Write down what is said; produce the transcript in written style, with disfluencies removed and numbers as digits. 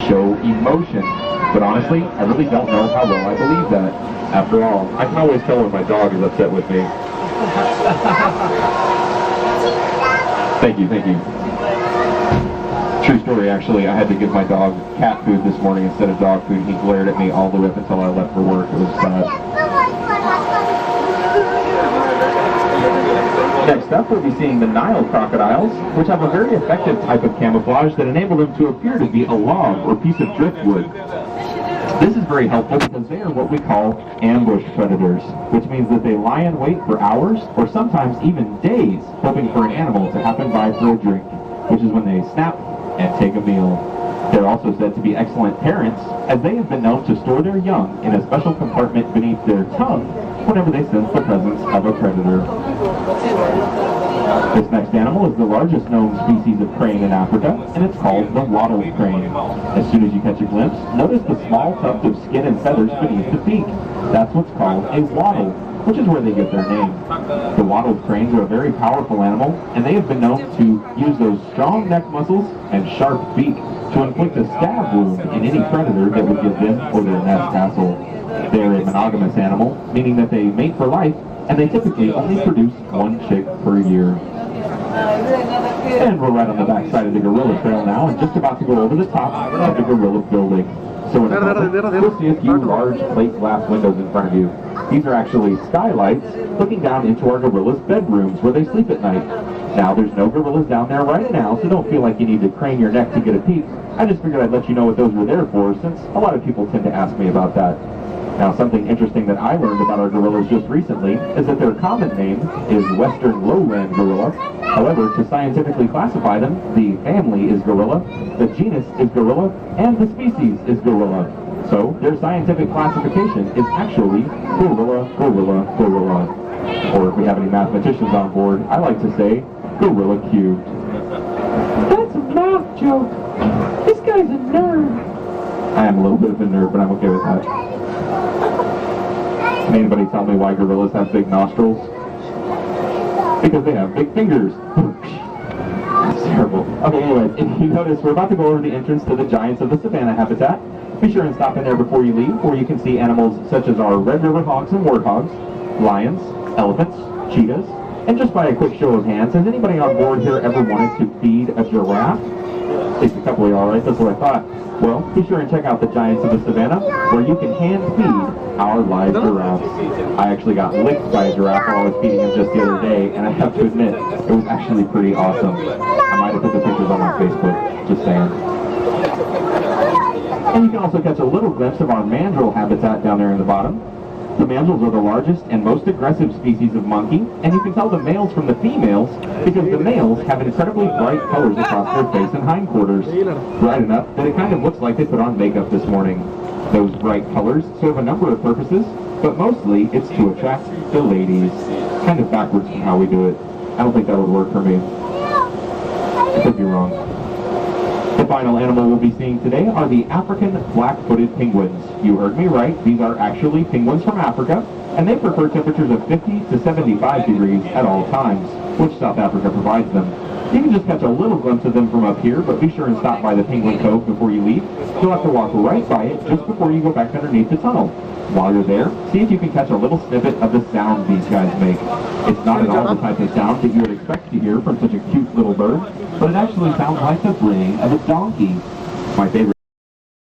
show emotion. But honestly, I really don't know how well I believe that. After all, I can always tell when my dog is upset with me. Thank you, thank you. True story, actually. I had to give my dog cat food this morning instead of dog food. He glared at me all the way up until I left for work. It was sad. Next up, we'll be seeing the Nile crocodiles, which have a very effective type of camouflage that enable them to appear to be a log or piece of driftwood. This is very helpful because they are what we call ambush predators, which means that they lie in wait for hours or sometimes even days, hoping for an animal to happen by for a drink, which is when they snap and take a meal. They're also said to be excellent parents, as they have been known to store their young in a special compartment beneath their tongue whenever they sense the presence of a predator. This next animal is the largest known species of crane in Africa, and it's called the wattled crane. As soon as you catch a glimpse, notice the small tuft of skin and feathers beneath the beak. That's what's called a wattle, which is where they get their name. The wattled cranes are a very powerful animal, and they have been known to use those strong neck muscles and sharp beak to inflict a stab wound in any predator that would give them or their nest hassle. They are a monogamous animal, meaning that they mate for life, and they typically only produce one chick per year. And we're right on the back side of the gorilla trail now, and just about to go over the top of the gorilla building. So in a moment, you'll see a few large plate glass windows in front of you. These are actually skylights looking down into our gorillas' bedrooms where they sleep at night. Now, there's no gorillas down there right now, so don't feel like you need to crane your neck to get a peek. I just figured I'd let you know what those were there for, since a lot of people tend to ask me about that. Now, something interesting that I learned about our gorillas just recently is that their common name is Western lowland gorilla. However, to scientifically classify them, the family is gorilla, the genus is gorilla, and the species is gorilla. So, their scientific classification is actually gorilla, gorilla, gorilla. Or if we have any mathematicians on board, I like to say gorilla cubed. That's a math joke. This guy's a nerd. I am a little bit of a nerd, but I'm okay with that. Can anybody tell me why gorillas have big nostrils? Because they have big fingers. That's terrible. Okay, anyways, if you notice, we're about to go over the entrance to the giants of the savanna habitat. Be sure and stop in there before you leave, where you can see animals such as our red river hogs and warthogs, lions, elephants, cheetahs, and just by a quick show of hands, has anybody on board here ever wanted to feed a giraffe? At least a couple of you are, right? That's what I thought. Well, be sure and check out the Giants of the Savannah, where you can hand feed our live giraffes. I actually got licked by a giraffe while I was feeding him just the other day, and I have to admit, it was actually pretty awesome. I might have put the pictures on my Facebook, just saying. And you can also catch a little glimpse of our mandrill habitat down there in the bottom. The mandrills are the largest and most aggressive species of monkey, and you can tell the males from the females because the males have incredibly bright colors across their face and hindquarters. Bright enough that it kind of looks like they put on makeup this morning. Those bright colors serve a number of purposes, but mostly it's to attract the ladies. Kind of backwards from how we do it. I don't think that would work for me. I could be wrong. The final animal we'll be seeing today are the African black-footed penguins. You heard me right, these are actually penguins from Africa, and they prefer temperatures of 50 to 75 degrees at all times, which South Africa provides them. You can just catch a little glimpse of them from up here, but be sure and stop by the Penguin Cove before you leave. You'll have to walk right by it just before you go back underneath the tunnel. While you're there, see if you can catch a little snippet of the sound these guys make. It's not at all the type of sound that you would expect to hear from such a cute little bird, but it actually sounds like the braying of a donkey. My favorite.